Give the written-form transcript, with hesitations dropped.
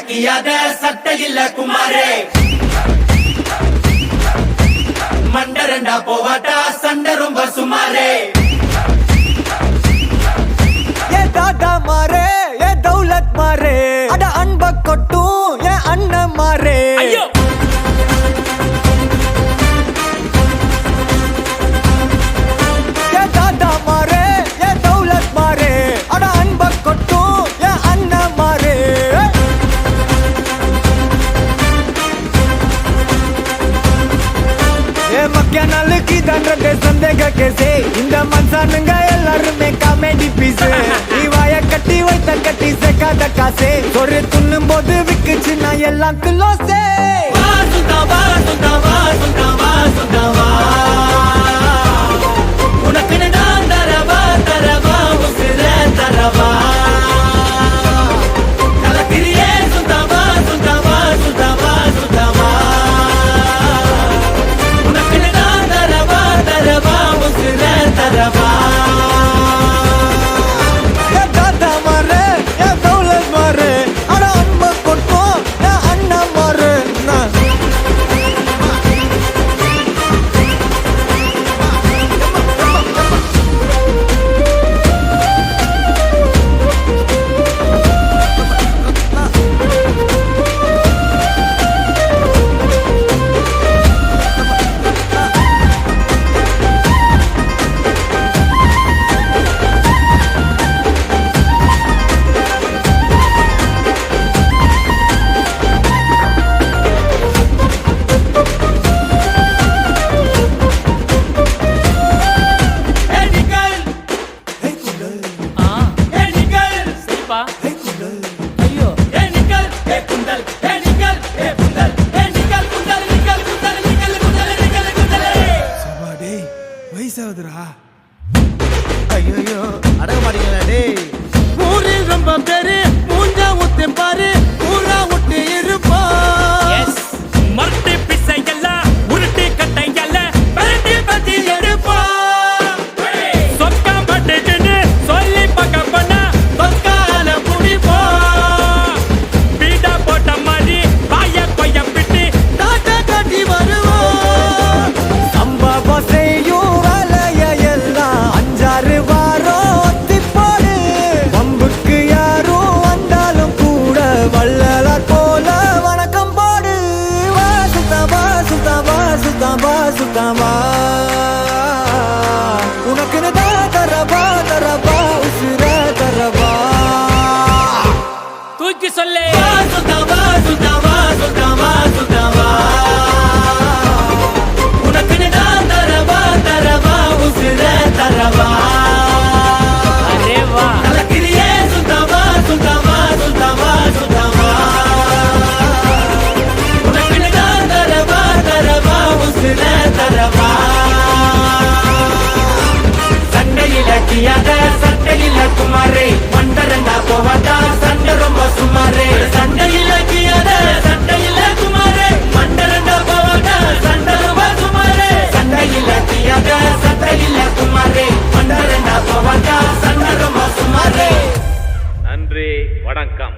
கியாத சட்டையில்ல குமாரே மண்டரண்டா போவாட்டா சண்டை ரொம்ப சுமாரே ஏ தாதா மாரே ஏ தௌலத் மாரே அட அன்ப கொட்டும் ஏ அண்ணன் மாரே ஏ தாதா மாரே ஏ தௌலத் மாரே அட அன்ப கொட்டும் ஏ அண்ணன் மாரே மக்கிய நாளுக்கு தண்டே சந்தேக கேசே இந்த மனுஷனுங்க எல்லாருமே காமெடி பீஸ் நீ வாய கட்டி வைத்த கட்டி சேர்க்காத காசே ஒரு துண்ணும் போது விக்குச்சு நான் எல்லாம் கிலோசே சுந்தாவா சுந்தாவா சுந்தாவா சுந்தாவா உனக்கு நான் தரவா தரவா உசிர தரவா கலக்கிரியே சுந்தாவா சுந்தாவா சுந்தாவா சுந்தாவா உனக்கு நான் தரவா தரவா உசிர தரவா ஏ தாத்தா மாரே ஏ தௌலத் மாரே அட அன்ப கொட்டும் ஏ அண்ணன் மாரே ஐயோ அடக மாட்டீங்களா டேய் ஊரில் ரொம்ப பேரு மூஞ்சா ஊத்து பாரு ஊரா விட்டு இருப்பா மரட்டு பிசையல்ல உருட்டு கட்டையல்ல பரட்டி பத்தி எடுப்பா சொக்கா பட்டுன்னு சொல்லி பக்க பண்ண சொக்கால குடிப்பா பீடா போட்ட மாதிரி வாய கொய்ய பிட்டு தாத்தா காட்டி வருவோம் சம்பவம் செய்யும் வேலைய எல்லாம் அஞ்சாறு வாரம் ஒத்தி போடு வம்புக்கு யாரும் வந்தாலும் கூட வள்ளலார் போல வணக்கம் போடு வா சுத்தமா சுத்தமா சுத்தமா சுத்தமா உனக்கு தரவா தரவா உசுர தரவா தூக்கி சொல்லு சுந்தாவா சுந்தாவா சுந்தாவா சுந்தாவா உனக்கு நான் தரவா தரவா உசிர தரவா அரே வா கலக்கிரியே சுந்தாவா சுந்தாவா சுந்தாவா சுந்தாவா உனக்கு நான் தரவா தரவா உசிர தரவா சண்டையில கியாத சட்டையில குமாரே மண்டரண்டா போவாட்டா சண்டை ரொம்ப சுமாரே சண்டையில கியாத சட்டையில குமாரே மண்டரண்டா போவாட்டா சண்டை ரொம்ப சுமாரே சண்டையில கியாத சட்டையில குமாரே மண்டரண்டா போவாட்டா சண்டை ரொம்ப சுமாரே நன்றி வணக்கம்.